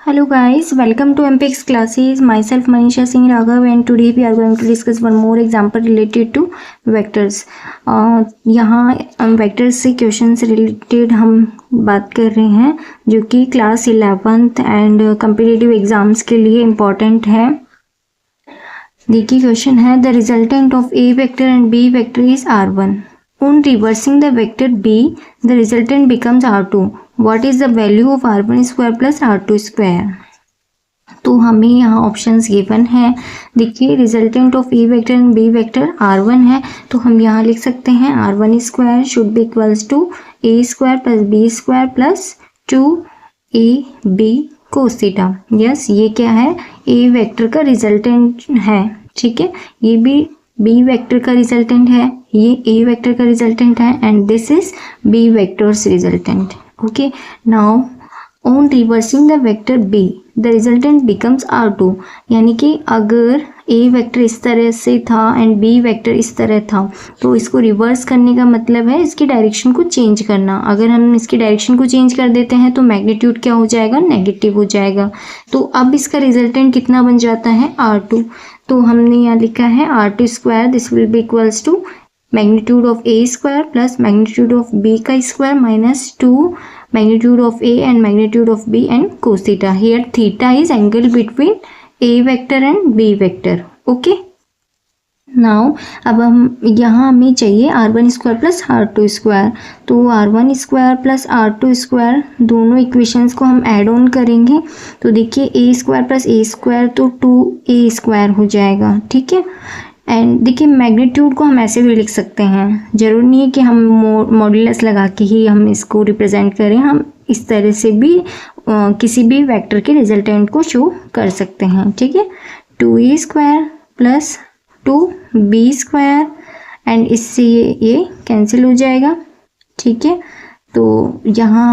Hello guys, welcome to MPX classes. Myself Manisha Singh Raghav and today we are going to discuss one more example related to vectors. यहाँ vectors से question से related हम बात कर रहे हैं जो कि class 11th and competitive exams के लिए इम्पॉर्टेंट है। देखिए क्वेश्चन है the resultant of A vector and B vector is R1. On reversing the vector b, the resultant becomes R2. What is the value of R1 square plus R2 square? तो हमें यहाँ options given है। देखिए resultant of A vector and B vector R1 है, तो हम यहाँ लिख सकते हैं R1 square should be equals to A square plus B square plus 2ab cos theta. Yes, ये क्या है? ए वेक्टर का रिजल्टेंट है। ठीक है, ये भी बी वेक्टर का रिजल्टेंट है, ये ए वेक्टर का रिजल्टेंट है and this is B vectors resultant. Okay, now on reversing the vector B the resultant becomes R2। यानी कि अगर ए वेक्टर इस तरह से था एंड बी वेक्टर इस तरह था तो इसको रिवर्स करने का मतलब है इसकी डायरेक्शन को चेंज करना। अगर हम इसकी डायरेक्शन को चेंज कर देते हैं तो मैग्नीट्यूड क्या हो जाएगा? नेगेटिव हो जाएगा। तो अब इसका रिजल्टेंट कितना बन जाता है? R2। तो हमने यहाँ लिखा है R2 square, this will be equals to magnitude of A square plus magnitude of B का square minus 2 magnitude of A and magnitude of B and cos theta. Here theta is angle between A vector and B vector. Okay. Now अब हम यहाँ हमें चाहिए R1 square plus R2 square. तो R1 square plus R2 square दोनों equations को हम add on करेंगे। तो देखिए A square plus A square तो 2A स्क्वायर हो जाएगा। ठीक है, एंड देखिए मैग्नीट्यूड को हम ऐसे भी लिख सकते हैं, ज़रूरी नहीं है कि हम मॉड्यूलस लगा के ही हम इसको रिप्रेजेंट करें। हम इस तरह से भी किसी भी वेक्टर के रिजल्टेंट को शो कर सकते हैं। ठीक है, 2a square plus 2b square and इससे ये कैंसिल हो जाएगा। ठीक है, तो यहाँ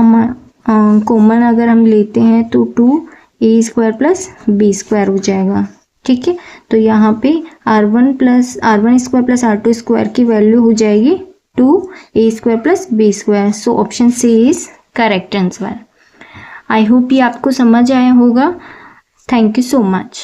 हम कॉमन अगर हम लेते हैं तो 2a square plus b square हो जाएगा। ठीक है, तो यहाँ पे R1 square plus R2 square की वैल्यू हो जाएगी 2a square plus b square. So option C is correct answer. I hope ये आपको समझ आया होगा। Thank you so much.